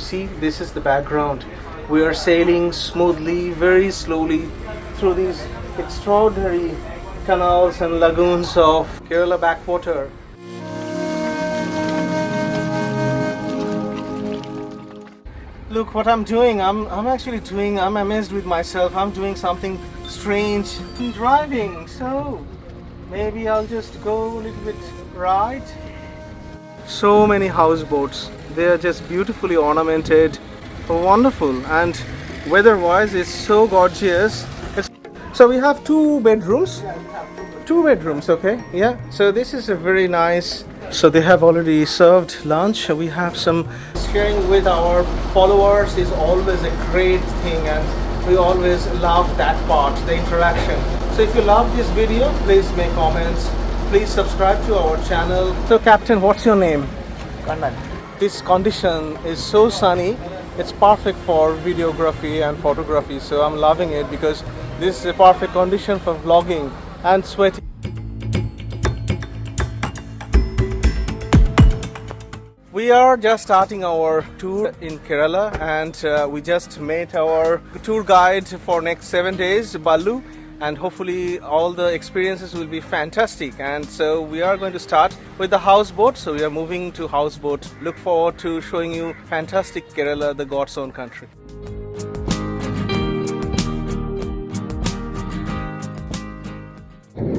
see, this is the background. We are sailing smoothly, very slowly through these extraordinary canals and lagoons of Kerala Backwater. Look what I'm doing. I'm amazed with myself. I'm doing something strange. I'm driving, so maybe I'll just go a little bit right. So many houseboats. They are just beautifully ornamented. Wonderful, and weather-wise it's so gorgeous. So we have two bedrooms. Two bedrooms, okay? Yeah. So this is a very nice. So they have already served lunch. We have some. Sharing with our followers is always a great thing, and we always love that part, the interaction. So if you love this video, please make comments. Please subscribe to our channel. So Captain, what's your name? Kannan. This condition is so sunny. It's perfect for videography and photography. So I'm loving it because this is a perfect condition for vlogging and sweating. We are just starting our tour in Kerala, and we just met our tour guide for next 7 days, Ballu, and hopefully all the experiences will be fantastic. And so we are going to start with the houseboat. So we are moving to houseboat. Look forward to showing you fantastic Kerala, the God's own country.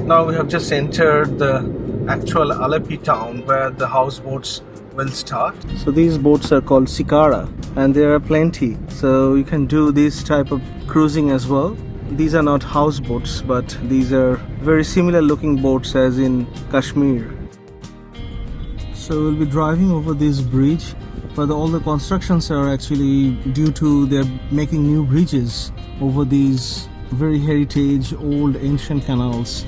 Now we have just entered the actual Alleppey town where the houseboats will start. So these boats are called Shikara, and there are plenty. So you can do this type of cruising as well. These are not houseboats, but these are very similar looking boats as in Kashmir. So we'll be driving over this bridge, but all the constructions are actually due to they're making new bridges over these very heritage old ancient canals.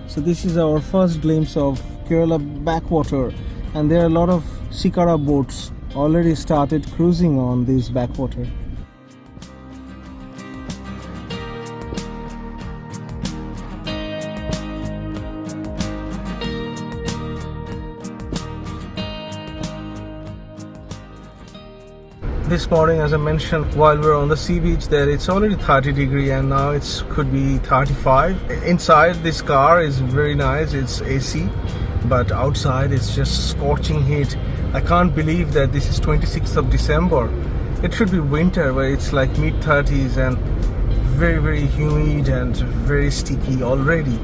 So this is our first glimpse of Kerala Backwater, and there are a lot of Shikara boats already started cruising on this backwater. This morning, as I mentioned, while we're on the sea beach there, it's already 30 degrees and now it could be 35. Inside this car is very nice, it's AC, but outside it's just scorching heat. I can't believe that this is 26th of December. It should be winter, but it's like mid-30s and very humid and very sticky already.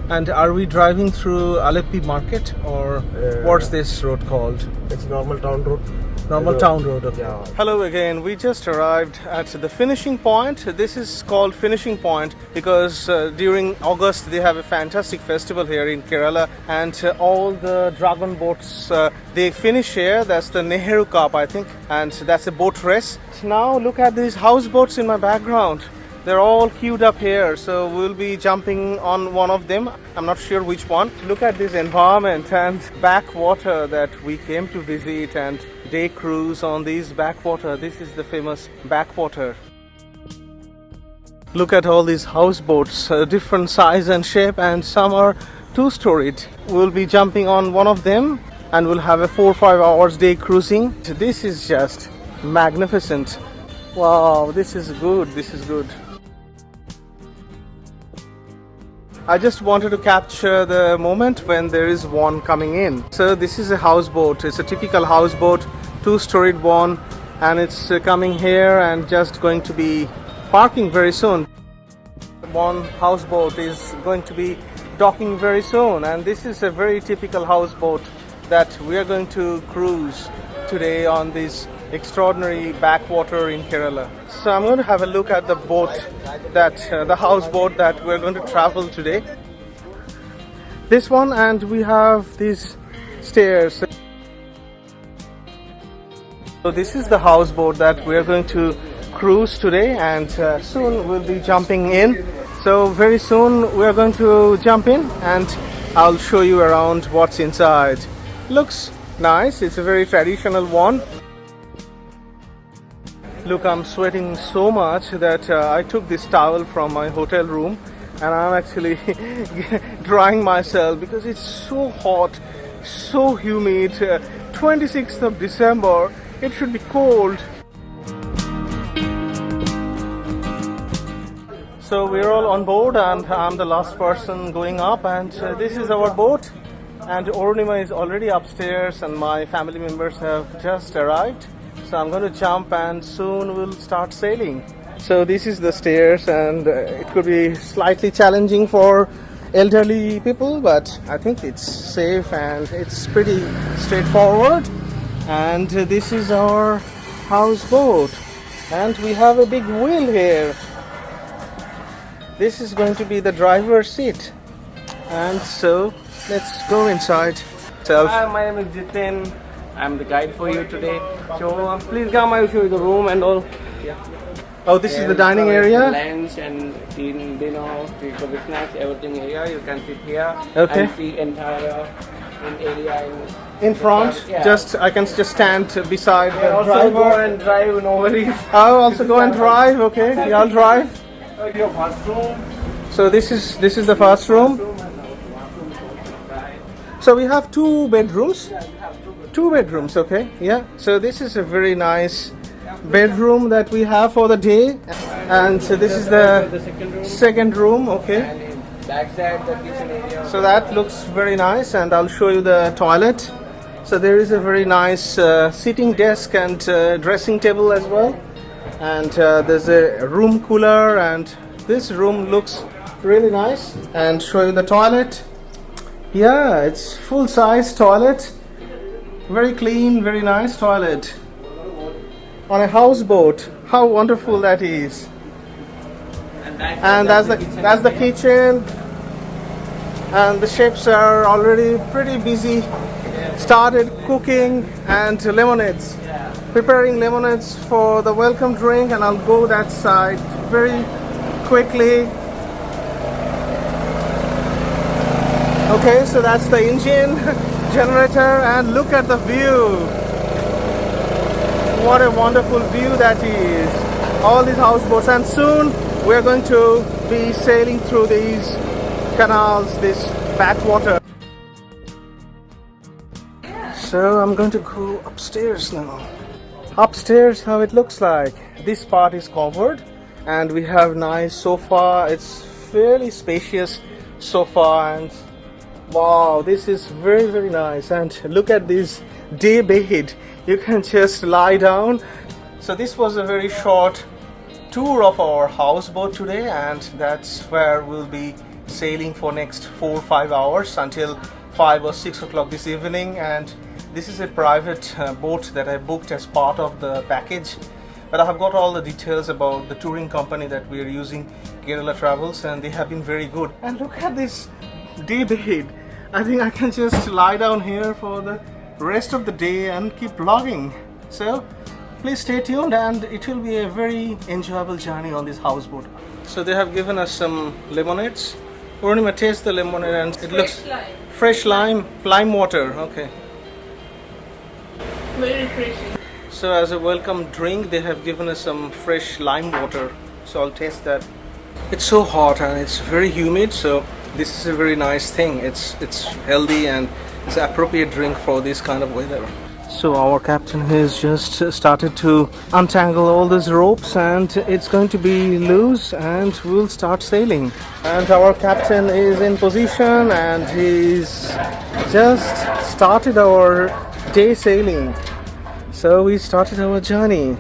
And are we driving through Alleppey market, or what's this road called? It's normal town road. Normal town road, okay. Yeah. Hello again, we just arrived at the finishing point. This is called finishing point because during August they have a fantastic festival here in Kerala, and all the dragon boats they finish here. That's the Nehru Cup, I think, and that's a boat race. Now look at these houseboats in my background. They're all queued up here, so we'll be jumping on one of them. I'm not sure which one. Look at this environment and backwater that we came to visit and day cruise on these backwater. This is the famous backwater. Look at all these houseboats, different size and shape, and some are two-storied. We'll be jumping on one of them and we'll have a 4 or 5 hours day cruising. This is just magnificent. Wow, this is good. This is good. I just wanted to capture the moment when there is one coming in. So this is a houseboat. It's a typical houseboat, two-storied one, and it's coming here and just going to be parking very soon. One houseboat is going to be docking very soon, and this is a very typical houseboat that we are going to cruise today on this extraordinary backwater in Kerala. So I'm going to have a look at the boat, that the houseboat that we're going to travel today. This one, and we have these stairs. So this is the houseboat that we're going to cruise today, and soon we'll be jumping in. So very soon we're going to jump in and I'll show you around what's inside. Looks nice. It's a very traditional one. Look, I'm sweating so much that I took this towel from my hotel room and I'm actually drying myself because it's so hot, so humid. 26th of December, it should be cold. So we're all on board, and I'm the last person going up. And this is our boat. And Ornima is already upstairs, and my family members have just arrived. So I'm going to jump, and soon we'll start sailing. So this is the stairs, and it could be slightly challenging for elderly people, but I think it's safe and it's pretty straightforward. And this is our houseboat, and we have a big wheel here. This is going to be the driver's seat, and so let's go inside. Hi, my name is Jitin. I'm the guide for you today. So please come, I'll show you the room and all. Yeah. Oh, this is the dining area? Lunch and dinner, take the snacks, everything here. You can sit here. Okay. And see entire area in front. Yeah. I can just stand beside the also driver. go and drive, no worries. I'll also go and drive. Okay, yeah, I'll drive. Your bathroom. So this is the first room. So we have two bedrooms. Two bedrooms, okay. Yeah. So this is a very nice bedroom that we have for the day, and so this is the second room, okay. And backside the kitchen area. So that looks very nice, and I'll show you the toilet. So there is a very nice sitting desk and dressing table as well, and there's a room cooler, and this room looks really nice. And show you the toilet. Yeah, it's full-size toilet, very clean, very nice toilet on a houseboat. How wonderful that is. And that's the kitchen, and the chefs are already pretty busy, started cooking and lemonades, preparing lemonades for the welcome drink, and I'll go that side very quickly. Okay, so that's the engine generator, and look at the view. What a wonderful view that is. All these houseboats, and soon we're going to be sailing through these canals, this backwater. So I'm going to go upstairs now. Upstairs, how it looks like. This part is covered, and we have nice sofa. It's fairly spacious sofa, and wow, this is very, very nice. And look at this day bed. You can just lie down. So this was a very short tour of our houseboat today, and that's where we'll be sailing for next 4 or 5 hours until 5 or 6 o'clock this evening. And this is a private boat that I booked as part of the package, but I have got all the details about the touring company that we are using, Kerala Travels, and they have been very good. And look at this day bed. I think I can just lie down here for the rest of the day and keep vlogging. So please stay tuned, and it will be a very enjoyable journey on this houseboat. So they have given us some lemonades. Purnima, taste the lemonade, and it looks fresh lime water. Okay. Very refreshing. So as a welcome drink, they have given us some fresh lime water. So I'll taste that. It's so hot and it's very humid, so this is a very nice thing. It's healthy, and it's an appropriate drink for this kind of weather. So our captain has just started to untangle all these ropes, and it's going to be loose, and we'll start sailing. And our captain is in position, and he's just started our day sailing. So we started our journey.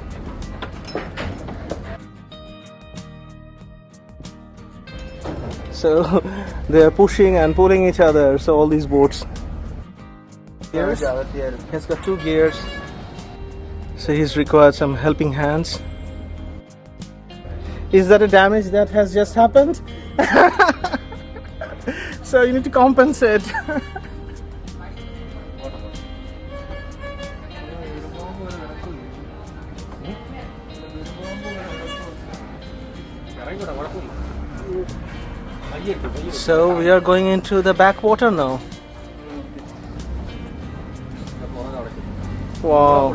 So they are pushing and pulling each other. So all these boats. Gears. He's got 2 gears. So he's required some helping hands. Is that a damage that has just happened? So you need to compensate. So we are going into the backwater now. Wow.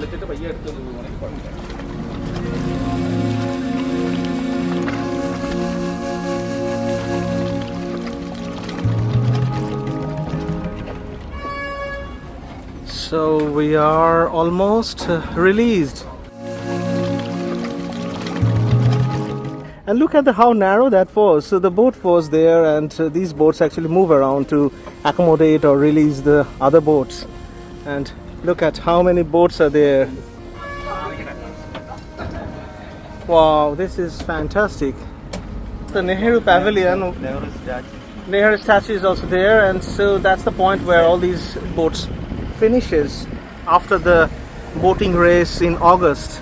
So we are almost released. And look at how narrow that was. So the boat was there, and these boats actually move around to accommodate or release the other boats. And look at how many boats are there. Wow, this is fantastic. The Nehru Pavilion, Nehru statue is also there, and so that's the point where all these boats finishes after the boating race in August.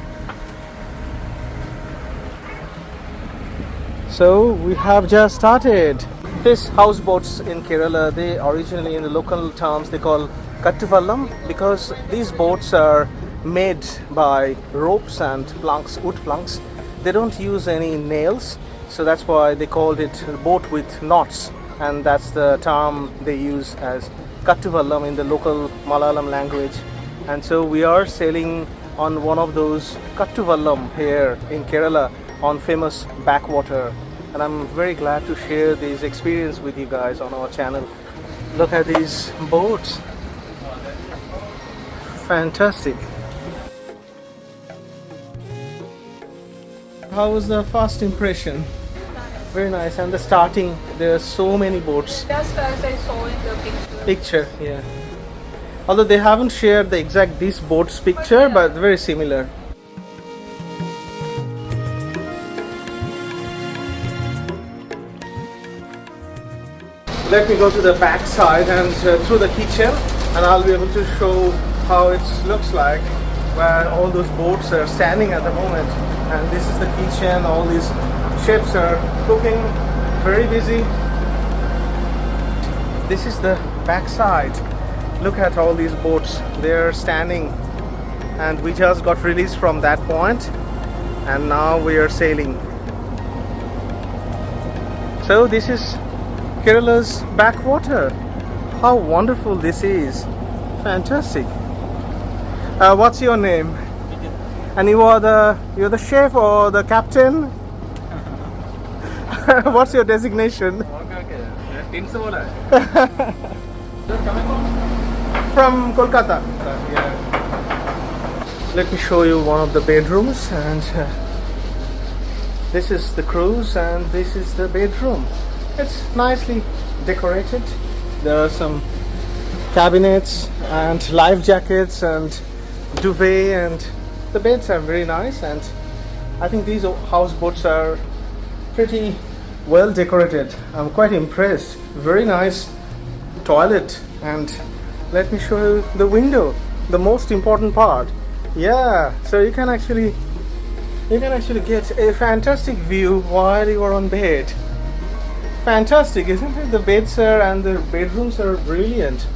So we have just started. These houseboats in Kerala, they originally in the local terms they call Kettuvallam, because these boats are made by ropes and planks, wood planks. They don't use any nails, so that's why they called it boat with knots, and that's the term they use as Kettuvallam in the local Malayalam language. And so we are sailing on one of those Kettuvallam here in Kerala on famous Backwater, and I'm very glad to share this experience with you guys on our channel. Look at these boats, fantastic. How was the first impression? Very nice. And the starting, there are so many boats. Just as I saw in the Picture, yeah. Although they haven't shared the exact this boat's picture, but very similar. Let me go to the back side and through the kitchen, and I'll be able to show how it looks like where all those boats are standing at the moment. And this is the kitchen. All these chefs are cooking, very busy. This is the back side. Look at all these boats, they're standing, and we just got released from that point and now we are sailing. So this is Kerala's backwater. How wonderful this is. Fantastic. What's your name? And you're the chef or the captain? What's your designation? From Kolkata. Let me show you one of the bedrooms, and this is the cruise and this is the bedroom. It's nicely decorated. There are some cabinets and life jackets and duvet, and the beds are very nice, and I think these houseboats are pretty well decorated. I'm quite impressed. Very nice toilet, and let me show you the window, the most important part. Yeah, so you can actually get a fantastic view while you are on bed. Fantastic, isn't it? The beds are and the bedrooms are brilliant.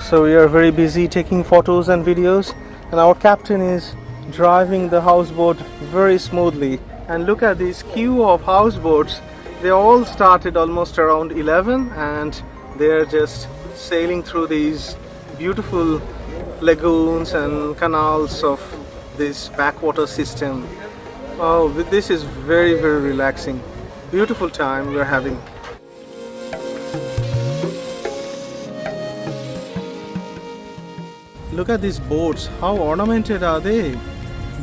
So we are very busy taking photos and videos, and our captain is driving the houseboat very smoothly. And look at this queue of houseboats. They all started almost around 11, and they are just sailing through these beautiful lagoons and canals of this backwater system. Oh, this is very, very relaxing. Beautiful time we are having. Look at these boats. How ornamented are they?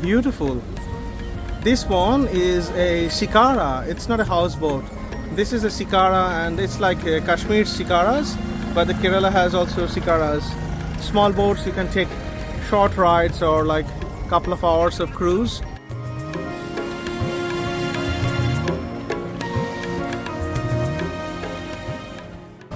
Beautiful. This one is a Shikara. It's not a houseboat. This is a Shikara, and it's like Kashmir Shikaras, but the Kerala has also Shikaras. Small boats, you can take short rides or like a couple of hours of cruise.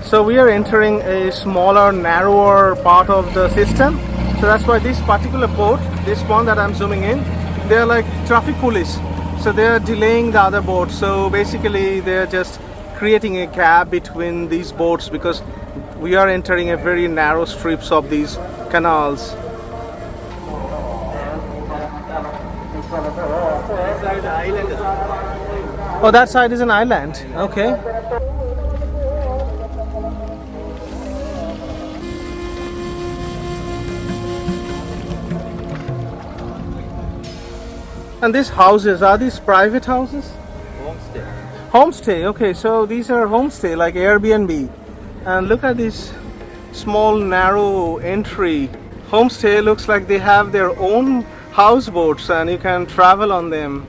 So we are entering a smaller, narrower part of the system. So that's why this particular boat, this one that I'm zooming in, they're like traffic police. So they're delaying the other boats. So basically they're just creating a gap between these boats because we are entering a very narrow strips of these canals. Oh, that side is an island. Okay. And these houses, are these private houses? Homestay. Homestay, okay, so these are homestay like Airbnb. And look at this small narrow entry. Homestay looks like they have their own houseboats and you can travel on them.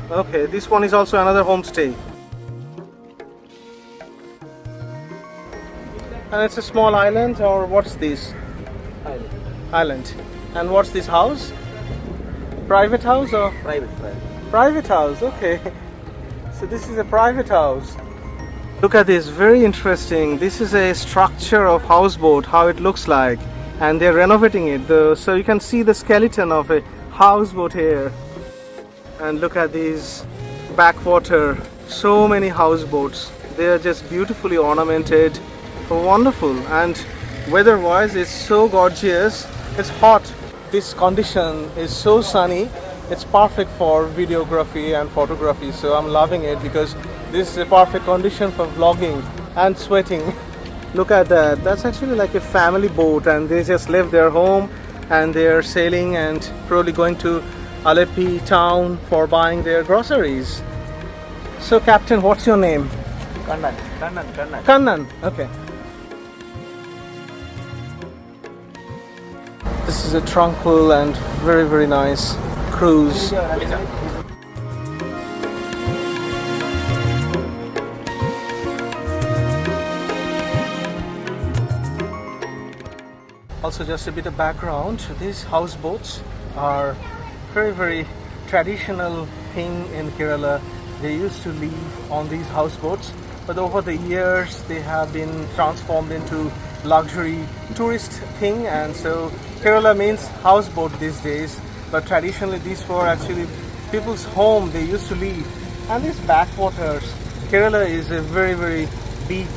Okay, this one is also another homestay. And it's a small island, or what's this? Island. And what's this house? Private house or? Private. Private house, okay. So this is a private house. Look at this, very interesting. This is a structure of houseboat, how it looks like. And they're renovating it. So you can see the skeleton of a houseboat here. And look at these backwater. So many houseboats. They are just beautifully ornamented. Wonderful. And weather-wise, it's so gorgeous. It's hot. This condition is so sunny. It's perfect for videography and photography. So I'm loving it because this is a perfect condition for vlogging and sweating. Look at that. That's actually like a family boat, and they just left their home and they're sailing and probably going to Alleppey town for buying their groceries. So Captain, what's your name? Kannan. Kannan. Okay. This is a tranquil and very, very nice cruise. Also, just a bit of background, these houseboats are very, very traditional thing in Kerala. They used to live on these houseboats, but over the years they have been transformed into luxury tourist thing, and so Kerala means houseboat these days, but traditionally these were actually people's home they used to live. And these backwaters, Kerala is a very, very big,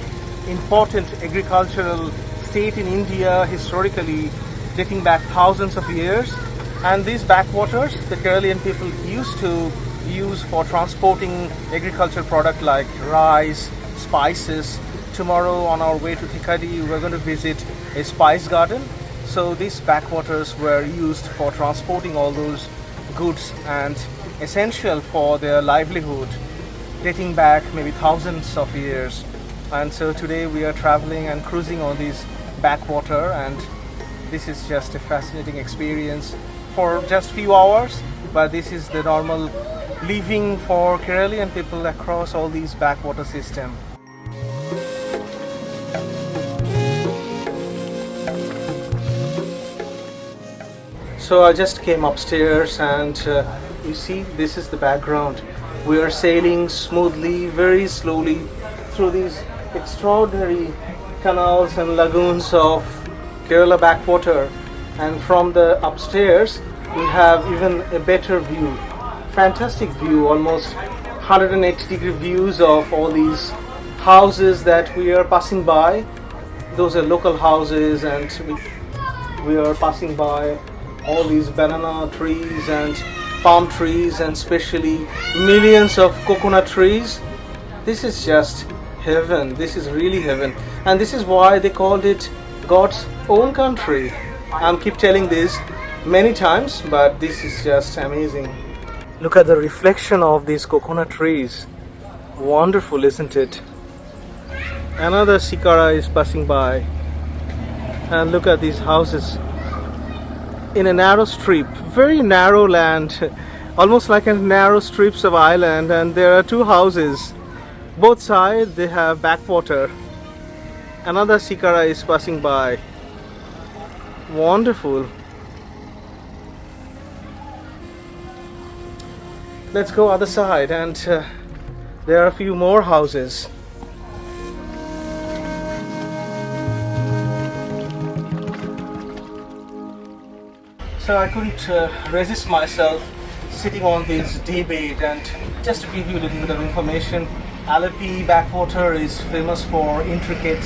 important agricultural state in India historically, dating back thousands of years. And these backwaters, the Keralian people used to use for transporting agricultural product like rice, spices. Tomorrow on our way to Thikadi, we're going to visit a spice garden. So these backwaters were used for transporting all those goods and essential for their livelihood, dating back maybe thousands of years. And so today we are traveling and cruising on these backwater, and this is just a fascinating experience for just few hours, but this is the normal living for Keralian people across all these backwater system. So I just came upstairs, and you see, this is the background. We are sailing smoothly, very slowly through these extraordinary canals and lagoons of Kerala backwater, and from the upstairs we have even a better view, fantastic view, almost 180-degree views of all these houses that we are passing by. Those are local houses, and we are passing by all these banana trees and palm trees, and especially millions of coconut trees. This is just heaven. This is really heaven, and this is why they called it God's own country. I'm keep telling this many times, but this is just amazing. Look at the reflection of these coconut trees. Wonderful, isn't it? Another Shikara is passing by, and look at these houses in a narrow strip, very narrow land, almost like a narrow strips of island, and there are two houses. Both sides they have backwater. Another Shikara is passing by. Wonderful. Let's go other side, and there are a few more houses. So I couldn't resist myself sitting on this day bed, and just to give you a little bit of information, Alleppey Backwater is famous for intricate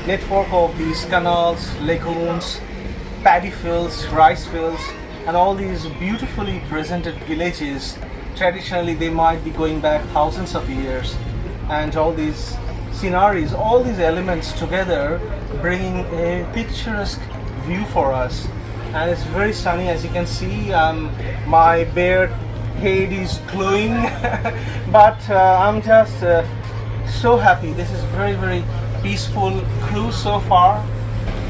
network of these canals, lagoons, paddy fields, rice fields, and all these beautifully presented villages. Traditionally they might be going back thousands of years, and all these sceneries, all these elements together bringing a picturesque view for us. And it's very sunny, as you can see. My bare head is glowing but I'm just so happy. This is very, very peaceful cruise so far.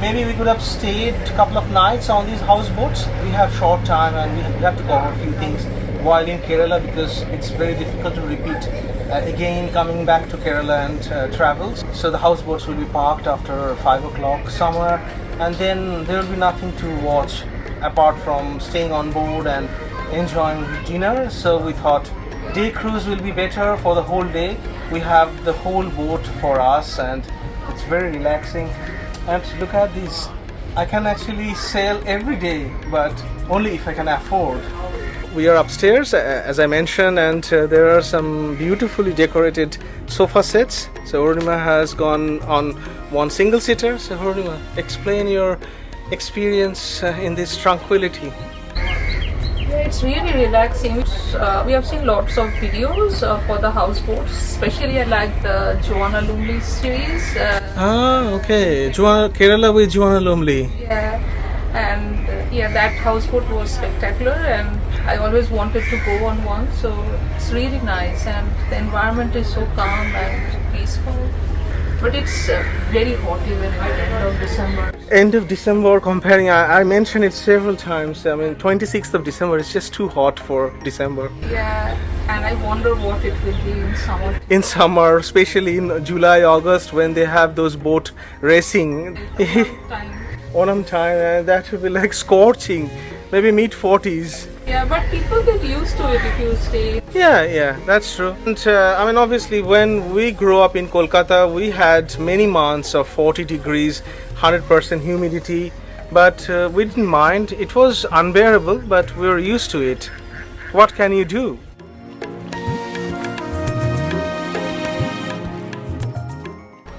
maybe we could have stayed a couple of nights on these houseboats. We have short time and we have to cover a few things while in Kerala because it's very difficult to repeat again coming back to Kerala and travels. So the houseboats will be parked after 5 o'clock somewhere, and then there will be nothing to watch apart from staying on board and enjoying dinner. So we thought day cruise will be better for the whole day. We have the whole boat for us and it's very relaxing. And look at this. I can actually sail every day, but only if I can afford. We are upstairs, as I mentioned, and there are some beautifully decorated sofa sets. So Arunima has gone on one single seater. So Arunima, explain your experience in this tranquility. Yeah, it's really relaxing. We have seen lots of videos for the houseboats. Especially I like the Joanna Lumley series. Okay. Kerala with Joanna Lumley. Yeah, and yeah, that houseboat was spectacular, and I always wanted to go on one. So it's really nice, and the environment is so calm and peaceful. But it's very hot even at the end of December. End of December, comparing, I mentioned it several times. I mean, 26th of December is just too hot for December. Yeah, and I wonder what it will be in summer. In summer, especially in July, August, when they have those boat racing. Time. Autumn time, that will be like scorching, maybe mid 40s. Yeah, but people get used to it if you stay. Yeah, that's true. And I mean, obviously, when we grew up in Kolkata, we had many months of 40 degrees, 100% humidity, but we didn't mind. It was unbearable, but we were used to it. What can you do?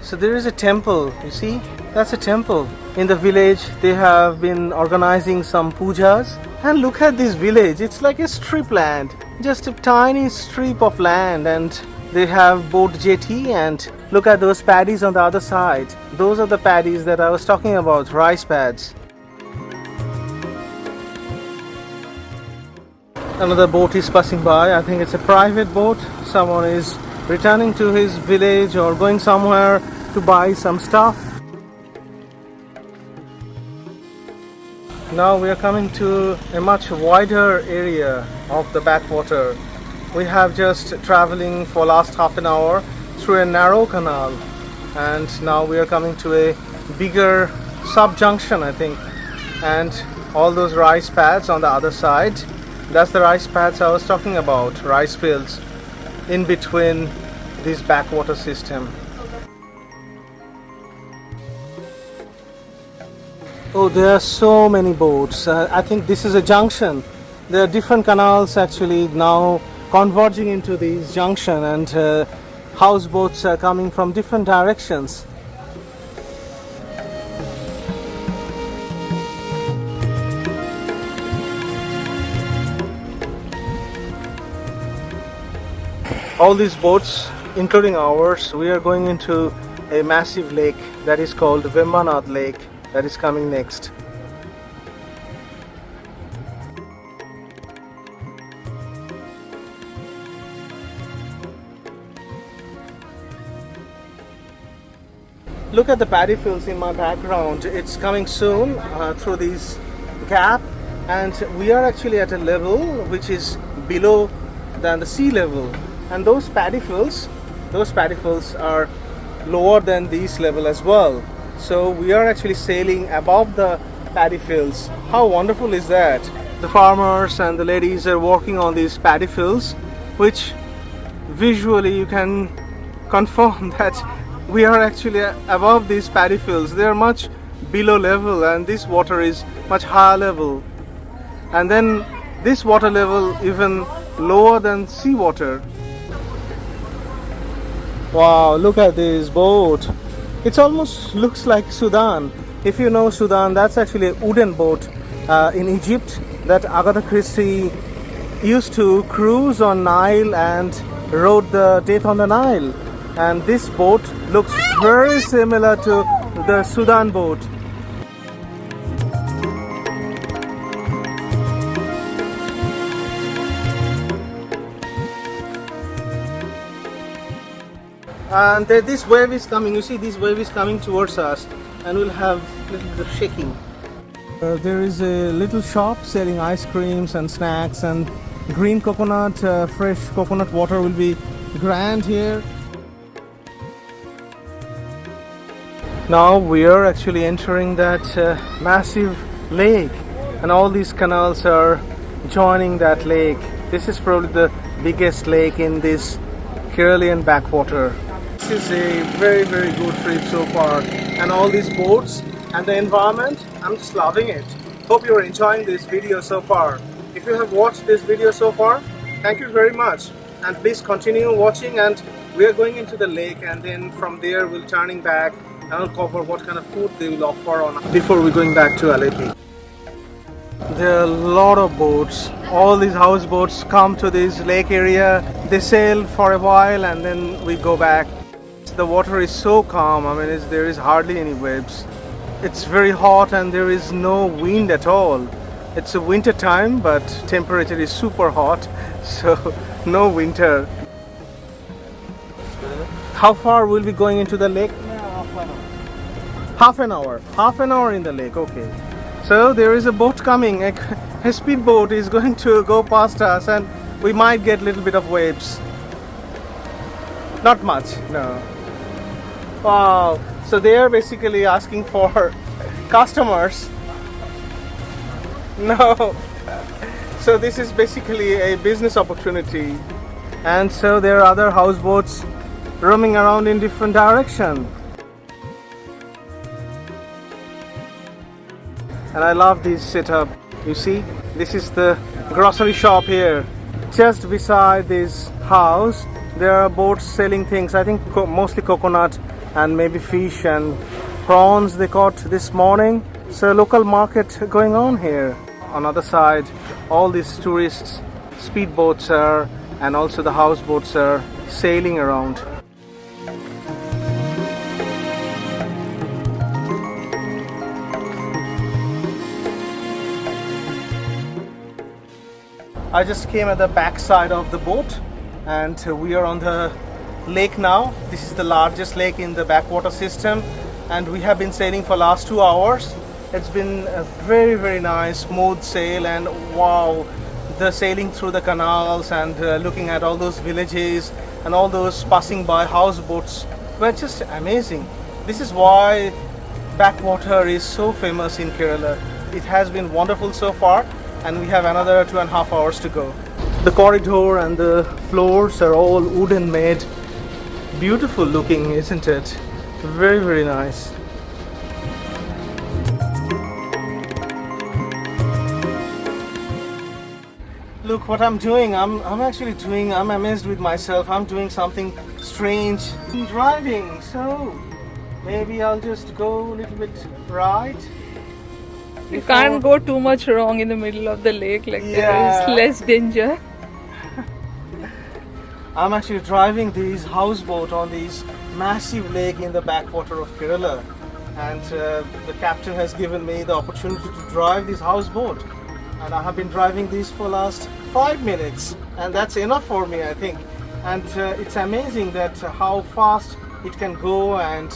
So there is a temple, you see? That's a temple. In the village, they have been organizing some pujas. And look at this village, it's like a strip land. Just a tiny strip of land, and they have boat jetty, and look at those paddies on the other side. Those are the paddies that I was talking about, rice pads. Another boat is passing by. I think it's a private boat. Someone is returning to his village or going somewhere to buy some stuff. Now we are coming to a much wider area of the backwater. We have just traveling for last half an hour through a narrow canal, and now we are coming to a bigger subjunction, I think, and all those rice pads on the other side. That's the rice pads I was talking about, rice fields in between this backwater system. Oh, there are so many boats. I think this is a junction. There are different canals actually now converging into this junction, and houseboats are coming from different directions. All these boats, including ours, we are going into a massive lake that is called Vembanad Lake. That is coming next. Look at the paddy fields in my background. It's coming soon through this gap, and we are actually at a level which is below than the sea level. And those paddy fields are lower than this level as well. So we are actually sailing above the paddy fields. How wonderful is that? The farmers and the ladies are working on these paddy fields, which visually you can confirm that we are actually above these paddy fields. They are much below level, and this water is much higher level. And then this water level even lower than seawater. Wow, look at this boat. It almost looks like Sudan. If you know Sudan, that's actually a wooden boat in Egypt that Agatha Christie used to cruise on Nile and wrote the Death on the Nile. And this boat looks very similar to the Sudan boat. And this wave is coming. You see, this wave is coming towards us. and we'll have a little bit of shaking. There is a little shop selling ice creams and snacks, and green coconut, fresh coconut water will be grand here. Now we are actually entering that massive lake, and all these canals are joining that lake. This is probably the biggest lake in this Kerala backwater. This is a very good trip so far, and all these boats and the environment, I'm just loving it. Hope you're enjoying this video so far. If you have watched this video so far, thank you very much, and please continue watching. And we are going into the lake, and then from there we'll turning back and I'll cover what kind of food they will offer on before we're going back to Alleppey. There are a lot of boats. All these houseboats come to this lake area. They sail for a while and then we go back. The water is so calm. I mean, there is hardly any waves. It's very hot and there is no wind at all. It's a winter time, but temperature is super hot, so no winter. How far will we be going into the lake? Half an hour. Half an hour in the lake, okay. So there is a boat coming. A speedboat is going to go past us, and we might get a little bit of waves. Not much, no. Wow. So they are basically asking for customers. No. So this is basically a business opportunity. And so there are other houseboats roaming around in different direction. And I love this setup. You see, this is the grocery shop here. Just beside this house, there are boats selling things. I think mostly coconut and maybe fish and prawns they caught this morning. So local market going on here. On other side, all these tourists, speedboats are, and also the houseboats are sailing around. I just came at the back side of the boat, and we are on the lake now. This is the largest lake in the backwater system, and we have been sailing for last 2 hours. It's been a very nice smooth sail, and wow, the sailing through the canals and looking at all those villages and all those passing by houseboats were just amazing. This is why backwater is so famous in Kerala. It has been wonderful so far, and we have another 2.5 hours to go. The corridor and the floors are all wooden made. Beautiful looking, isn't it? Very nice. Look what I'm doing. I'm amazed with myself. I'm doing something strange. I'm driving, so maybe I'll just go a little bit right. You can't go too much wrong in the middle of the lake, like there is less danger. I'm actually driving this houseboat on this massive lake in the backwater of Kerala, and the captain has given me the opportunity to drive this houseboat, and I have been driving this for last 5 minutes, and that's enough for me, I think. And it's amazing that how fast it can go and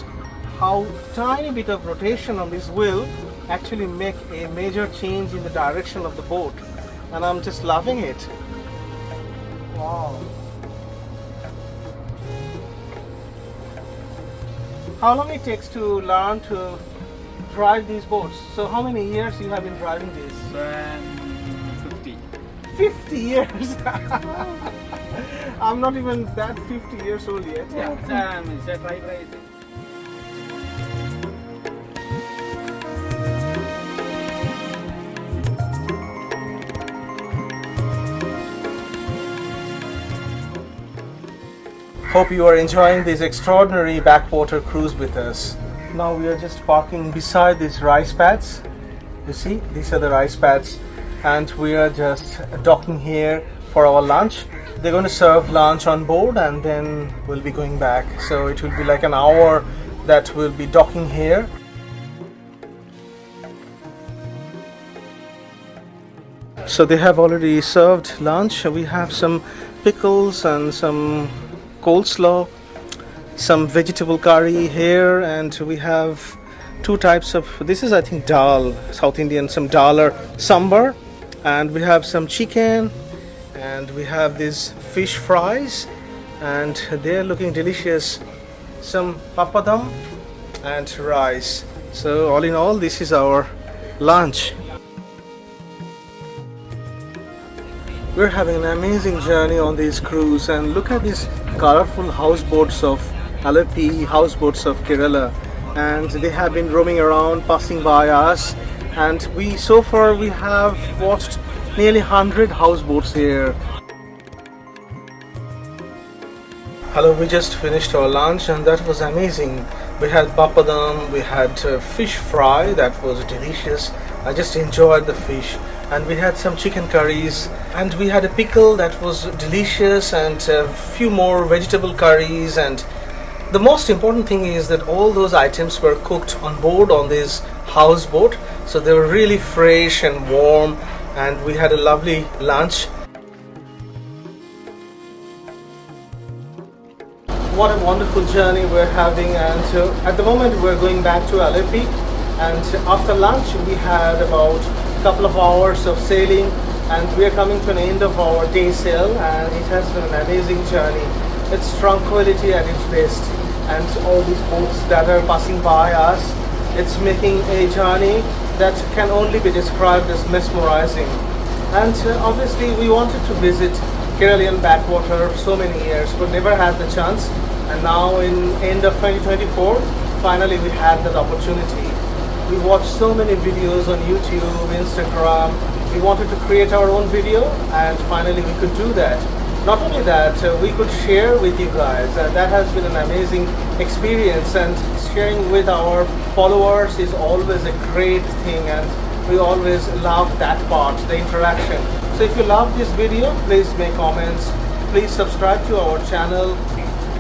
how tiny bit of rotation on this wheel actually make a major change in the direction of the boat, and I'm just loving it. Wow. How long it takes to learn to drive these boats? So how many years you have been driving this? 50. 50 years. I'm not even that 50 years old yet. Hope you are enjoying this extraordinary backwater cruise with us. Now we are just parking beside these rice pads. You see, these are the rice pads, and we are just docking here for our lunch. They're going to serve lunch on board, and then we'll be going back. So it will be like an hour that we'll be docking here. So they have already served lunch. We have some pickles and some coleslaw, some vegetable curry here, and we have two types of, this is I think dal, South Indian, some dal or sambar, and we have some chicken, and we have these fish fries, and they're looking delicious, some papadam and rice. So all in all, this is our lunch. We're having an amazing journey on this cruise, and look at these colorful houseboats of Alleppey Houseboats of Kerala, and they have been roaming around, passing by us, and so far we have watched nearly 100 houseboats here. Hello, we just finished our lunch and that was amazing. We had papadam, we had fish fry, that was delicious. I just enjoyed the fish, and we had some chicken curries, and we had a pickle that was delicious, and a few more vegetable curries. And the most important thing is that all those items were cooked on board on this houseboat, so they were really fresh and warm, and we had a lovely lunch. What a wonderful journey we're having, and at the moment we're going back to Alleppey, and after lunch we had about a couple of hours of sailing, and we are coming to an end of our day sail, and it has been an amazing journey. It's tranquility at its best, and all these boats that are passing by us, it's making a journey that can only be described as mesmerizing. And obviously we wanted to visit Kerala Backwater so many years but never had the chance, and now in end of 2024 finally we had that opportunity. We watched so many videos on YouTube, Instagram. We wanted to create our own video, and finally we could do that. Not only that, we could share with you guys, and that has been an amazing experience, and sharing with our followers is always a great thing, and we always love that part, the interaction. So if you love this video, please make comments, please subscribe to our channel.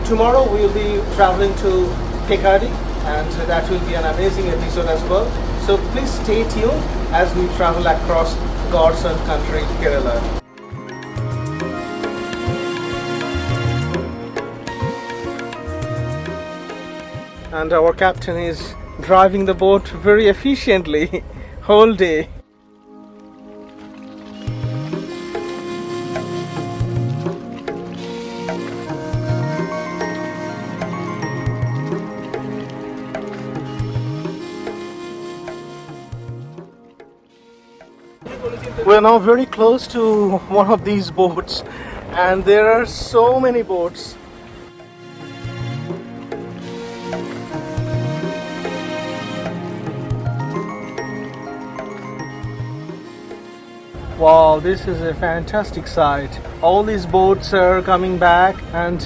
Tomorrow we will be traveling to Kuttanad, and that will be an amazing episode as well. So please stay tuned as we travel across God's own country, Kerala. And our captain is driving the boat very efficiently whole day. We are now very close to one of these boats, and there are so many boats. Wow, this is a fantastic sight. All these boats are coming back, and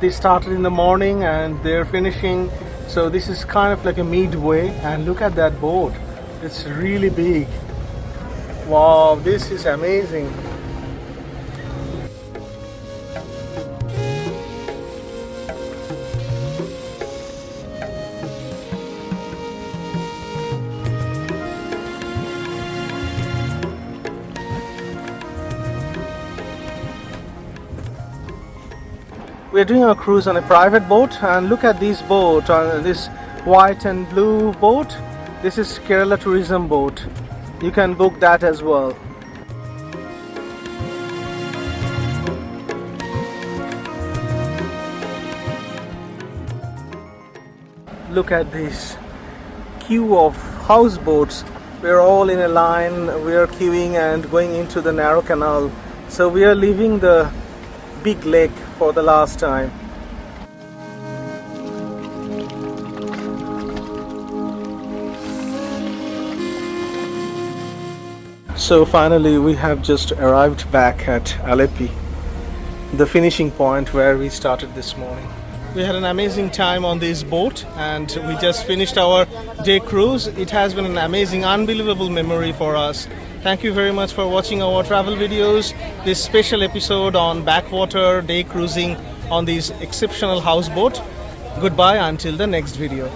they started in the morning and they're finishing. So this is kind of like a midway, and look at that boat. It's really big. Wow, this is amazing. We are doing a cruise on a private boat, and look at this boat, this white and blue boat. This is Kerala tourism boat. You can book that as well. Look at this queue of houseboats. We're all in a line. We are queuing and going into the narrow canal. So we are leaving the big lake for the last time. So finally we have just arrived back at Alleppey, the finishing point where we started this morning. We had an amazing time on this boat, and we just finished our day cruise. It has been an amazing, unbelievable memory for us. Thank you very much for watching our travel videos, this special episode on backwater day cruising on this exceptional houseboat. Goodbye until the next video.